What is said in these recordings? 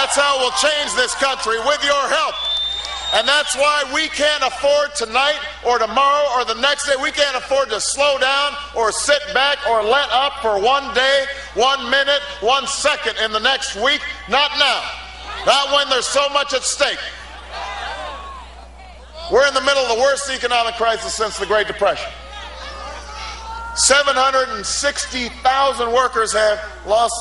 That's how we'll change this country, with your help. And that's why we can't afford tonight or tomorrow or the next day, we can't afford to slow down or sit back or let up for 1 day, 1 minute, 1 second in the next week. Not now. Not when there's so much at stake. We're in the middle of the worst economic crisis since the Great Depression. 760,000 workers have lost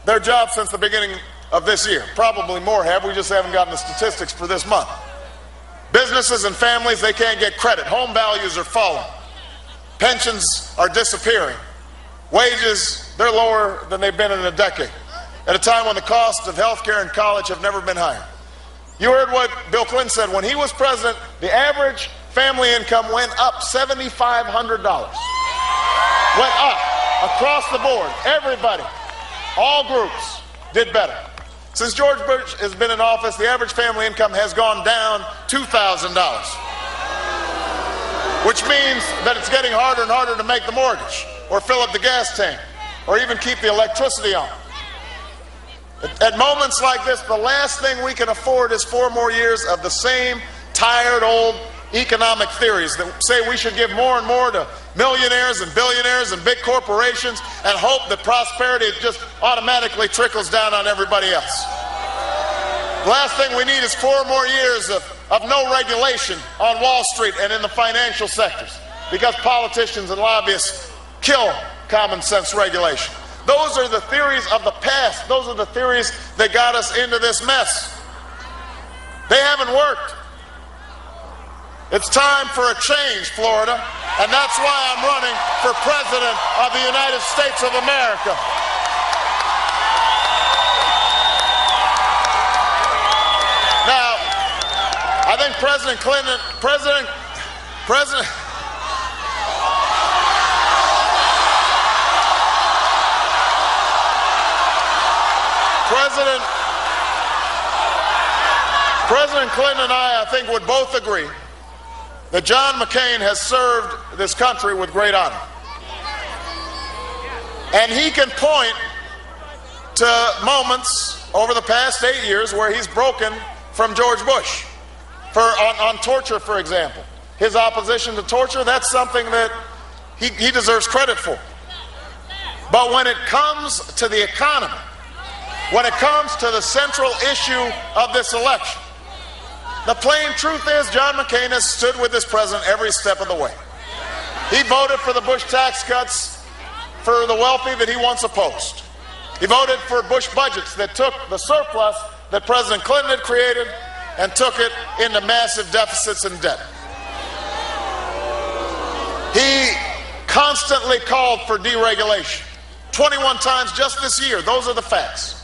their jobs since the beginning of this year. Probably more have. We just haven't gotten the statistics for this month. Businesses and families, they can't get credit. Home values are falling. Pensions are disappearing. Wages, they're lower than they've been in a decade, at a time when the cost of health care and college have never been higher. You heard what Bill Clinton said. When he was president, the average family income went up $7,500. Went up across the board. Everybody, all groups did better. Since George Bush has been in office, the average family income has gone down $2,000, which means that it's getting harder and harder to make the mortgage or fill up the gas tank or even keep the electricity on. At moments like this, the last thing we can afford is 4 more years of the same tired old economic theories that say we should give more and more to millionaires and billionaires and big corporations and hope that prosperity just automatically trickles down on everybody else. The last thing we need is 4 more years of no regulation on Wall Street and in the financial sectors, because politicians and lobbyists kill common sense regulation. Those are the theories of the past. Those are the theories that got us into this mess. They haven't worked. It's time for a change, Florida, and that's why I'm running for President of the United States of America. Now, I think President Clinton and I think, would both agree that John McCain has served this country with great honor. And he can point to moments over the past 8 years where he's broken from George Bush. On torture, for example. His opposition to torture, that's something that he deserves credit for. But when it comes to the economy, when it comes to the central issue of this election, the plain truth is John McCain has stood with this president every step of the way. He voted for the Bush tax cuts for the wealthy that he once opposed. He voted for Bush budgets that took the surplus that President Clinton had created and took it into massive deficits and debt. He constantly called for deregulation. 21 times just this year. Those are the facts.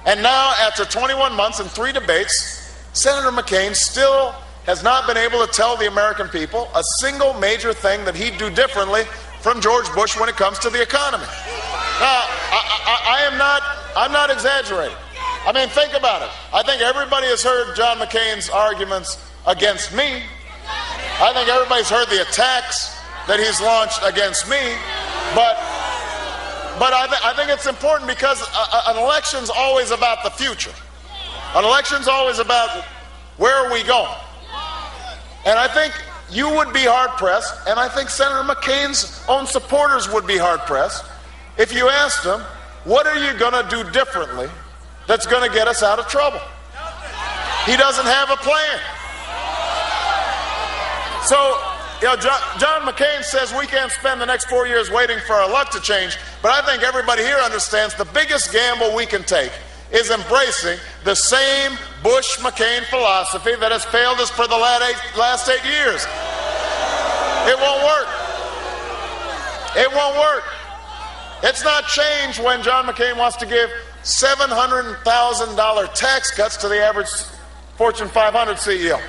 And now, after 21 months and 3 debates, Senator McCain still has not been able to tell the American people a single major thing that he'd do differently from George Bush when it comes to the economy. Now, I'm not exaggerating. I mean, think about it. I think everybody has heard John McCain's arguments against me. I think everybody's heard the attacks that he's launched against me. But I think it's important because an election's always about the future. An election's always about where are we going. And I think you would be hard-pressed, and I think Senator McCain's own supporters would be hard-pressed, if you asked them, what are you going to do differently that's going to get us out of trouble? He doesn't have a plan. So, John McCain says we can't spend the next 4 years waiting for our luck to change, but I think everybody here understands the biggest gamble we can take is embracing the same Bush-McCain philosophy that has failed us for the last 8 years. It won't work. It won't work. It's not change when John McCain wants to give $700,000 tax cuts to the average Fortune 500 CEO.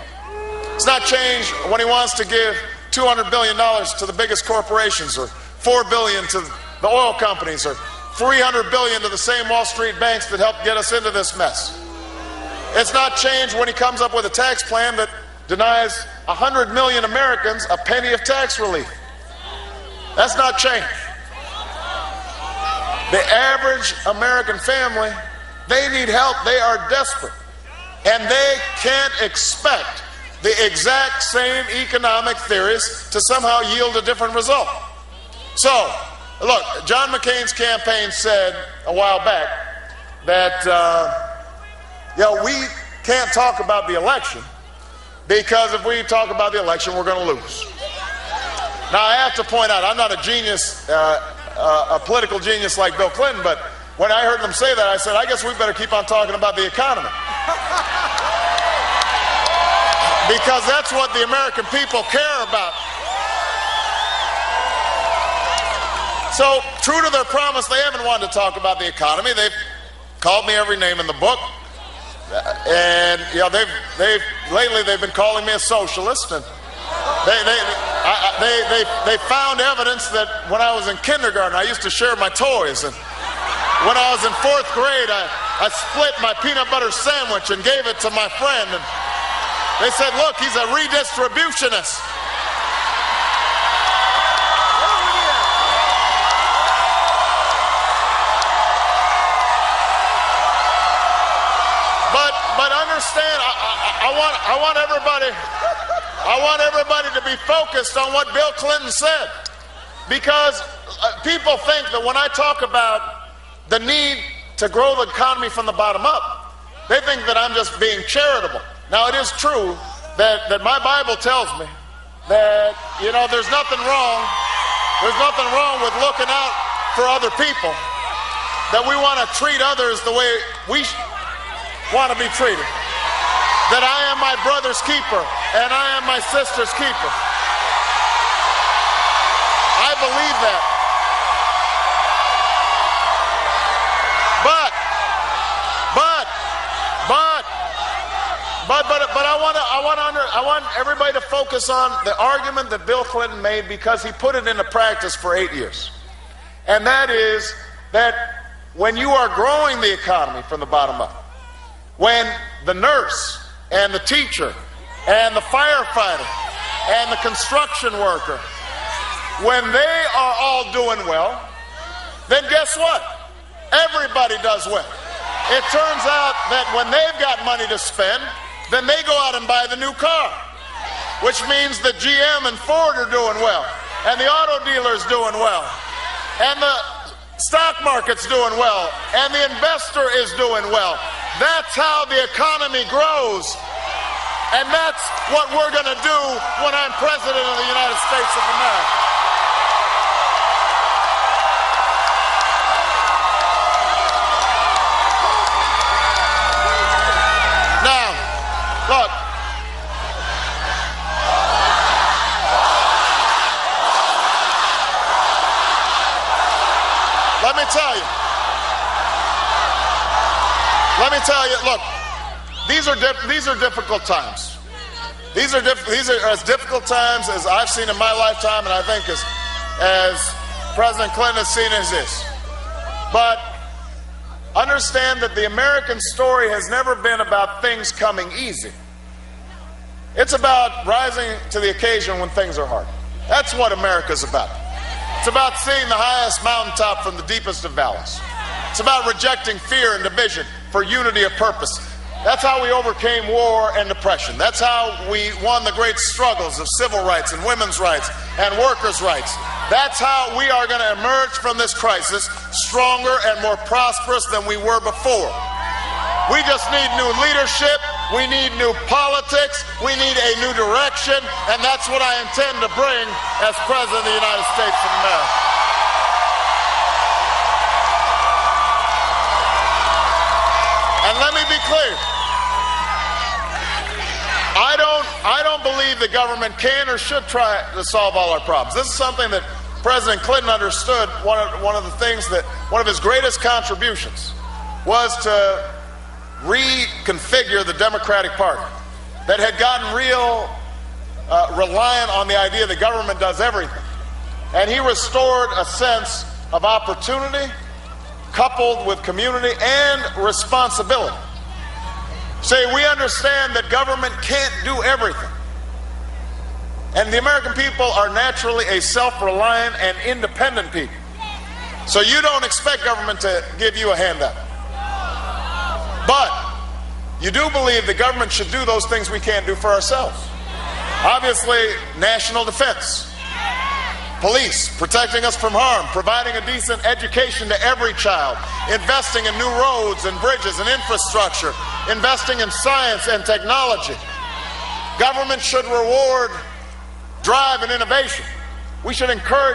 It's not change when he wants to give $200 billion to the biggest corporations, or $4 billion to the oil companies, or $300 billion to the same Wall Street banks that helped get us into this mess. It's not change when he comes up with a tax plan that denies 100 million Americans a penny of tax relief. That's not change. The average American family They need help. They are desperate. And they can't expect the exact same economic theories to somehow yield a different result. So, look, John McCain's campaign said a while back that, we can't talk about the election because if we talk about the election, we're going to lose. Now, I have to point out, I'm not a genius, a political genius like Bill Clinton, but when I heard them say that, I said, I guess we better keep on talking about the economy. Because that's what the American people care about. So, true to their promise, they haven't wanted to talk about the economy. They've called me every name in the book. And, lately they've been calling me a socialist. And they found evidence that when I was in kindergarten, I used to share my toys. And when I was in 4th grade, I split my peanut butter sandwich and gave it to my friend. And they said, look, he's a redistributionist. But understand, I want everybody to be focused on what Bill Clinton said. Because people think that when I talk about the need to grow the economy from the bottom up, they think that I'm just being charitable. Now, it is true that my Bible tells me that, there's nothing wrong with looking out for other people, that we want to treat others the way we want to be treated, that I am my brother's keeper and I am my sister's keeper. I believe that. But I want everybody to focus on the argument that Bill Clinton made because he put it into practice for 8 years. And that is that when you are growing the economy from the bottom up, when the nurse and the teacher and the firefighter and the construction worker, when they are all doing well, then guess what? Everybody does well. It turns out that when they've got money to spend, then they go out and buy the new car, which means that GM and Ford are doing well, and the auto dealer's doing well, and the stock market's doing well, and the investor is doing well. That's how the economy grows, and that's what we're going to do when I'm president of the United States of America. Look, let me tell you, look, these are difficult times. These are as difficult times as I've seen in my lifetime, and I think as President Clinton has seen as this. But understand that the American story has never been about things coming easy. It's about rising to the occasion when things are hard. That's what America's about. It's about seeing the highest mountaintop from the deepest of valleys. It's about rejecting fear and division for unity of purpose. That's how we overcame war and depression. That's how we won the great struggles of civil rights and women's rights and workers' rights. That's how we are going to emerge from this crisis stronger and more prosperous than we were before. We just need new leadership. We need new politics. We need a new direction. And that's what I intend to bring as President of the United States of America. And let me be clear. I don't believe the government can or should try to solve all our problems. This is something that President Clinton understood. One of his greatest contributions was to reconfigure the Democratic Party that had gotten real reliant on the idea the government does everything. And he restored a sense of opportunity coupled with community and responsibility. Say, we understand that government can't do everything. And the American people are naturally a self-reliant and independent people. So you don't expect government to give you a handout. You do believe the government should do those things we can't do for ourselves. Obviously, national defense, police, protecting us from harm, providing a decent education to every child, investing in new roads and bridges and infrastructure, investing in science and technology. Government should reward drive and innovation. We should encourage